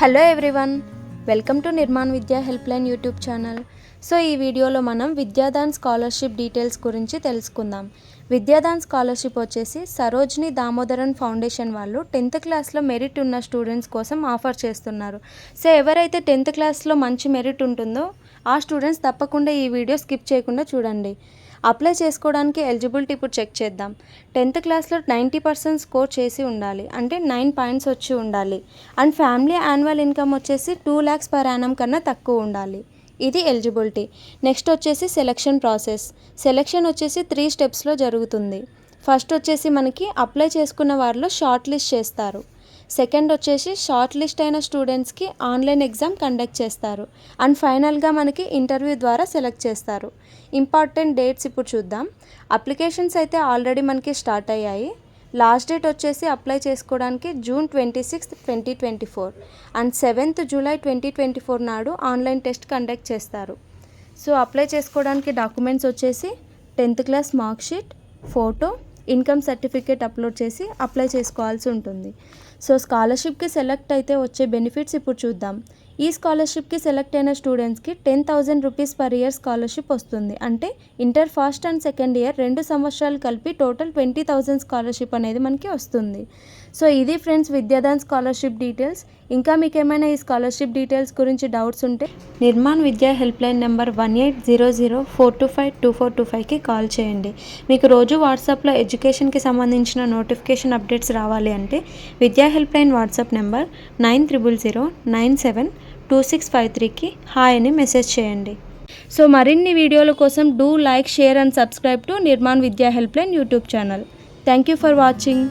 Hello everyone, welcome to Nirman Vidya helpline YouTube channel. So ఈ వీడియోలో మనం విద్యాదాన్ స్కాలర్షిప్ డీటెయిల్స్ గురించి తెలుసుకుందాం. విద్యాదాన్ స్కాలర్షిప్ వచ్చేసి సరోజిని దామోదరన్ ఫౌండేషన్ వాళ్ళు 10th క్లాస్లో మెరిట్ ఉన్న స్టూడెంట్స్ కోసం ఆఫర్ చేస్తున్నారు. సో ఎవరైతే 10th క్లాస్లో మంచి మెరిట్ ఉంటుందో ఆ స్టూడెంట్స్ తప్పకుండా ఈ వీడియో స్కిప్ చేయకుండా చూడండి. అప్లై చేసుకోవడానికి ఎలిజిబిలిటీ ఇప్పుడు చెక్ చేద్దాం. 10th క్లాస్లో 90% స్కోర్ చేసి ఉండాలి, అంటే 9 పాయింట్స్ వచ్చి ఉండాలి. అండ్ ఫ్యామిలీ యాన్యువల్ ఇన్కమ్ వచ్చేసి 2 lakhs per annum కన్నా తక్కువ ఉండాలి. ఇది ఎలిజిబిలిటీ. నెక్స్ట్ వచ్చేసి సెలక్షన్ ప్రాసెస్. సెలక్షన్ వచ్చేసి 3 స్టెప్స్లో జరుగుతుంది. ఫస్ట్ వచ్చేసి మనకి అప్లై చేసుకున్న వారిలో షార్ట్ లిస్ట్ చేస్తారు. సెకండ్ వచ్చేసి షార్ట్ లిస్ట్ అయిన స్టూడెంట్స్కి ఆన్లైన్ ఎగ్జామ్ కండక్ట్ చేస్తారు. అండ్ ఫైనల్గా మనకి ఇంటర్వ్యూ ద్వారా సెలెక్ట్ చేస్తారు. ఇంపార్టెంట్ డేట్స్ ఇప్పుడు చూద్దాం. అప్లికేషన్స్ అయితే ఆల్రెడీ మనకి స్టార్ట్ అయ్యాయి. లాస్ట్ డేట్ వచ్చేసి అప్లై చేసుకోవడానికి June 26, 2024 అండ్ 7th July 2024 నాడు ఆన్లైన్ టెస్ట్ కండక్ట్ చేస్తారు. సో అప్లై చేసుకోవడానికి డాక్యుమెంట్స్ వచ్చేసి 10th class mark sheet, photo, income certificate upload చేసి అప్లై చేసుకోవాల్సి ఉంటుంది. సో స్కాలర్షిప్కి సెలెక్ట్ అయితే వచ్చే బెనిఫిట్స్ ఇప్పుడు చూద్దాం. ఈ స్కాలర్షిప్కి సెలెక్ట్ అయిన స్టూడెంట్స్కి 10,000 రూపీస్ పర్ ఇయర్ స్కాలర్షిప్ వస్తుంది. అంటే inter first and second year 2 సంవత్సరాలు కలిపి టోటల్ 20,000 స్కాలర్షిప్ అనేది మనకి వస్తుంది. సో ఇది ఫ్రెండ్స్ విద్యాదాన్ స్కాలర్షిప్ డీటెయిల్స్. ఇంకా మీకు ఏమైనా ఈ స్కాలర్షిప్ డీటెయిల్స్ గురించి డౌట్స్ ఉంటే Nirman Vidya helpline number 1800-425-2425కి call చేయండి. మీకు రోజు వాట్సాప్లో ఎడ్యుకేషన్కి సంబంధించిన నోటిఫికేషన్ అప్డేట్స్ రావాలి అంటే విద్యా హెల్ప్లైన్ వాట్సాప్ నెంబర్ 9000972653కి హాయ్ అని మెసేజ్ చేయండి. సో మరిన్ని వీడియోల కోసం do like, share and subscribe to Nirman Vidya helpline YouTube channel. Thank you for watching.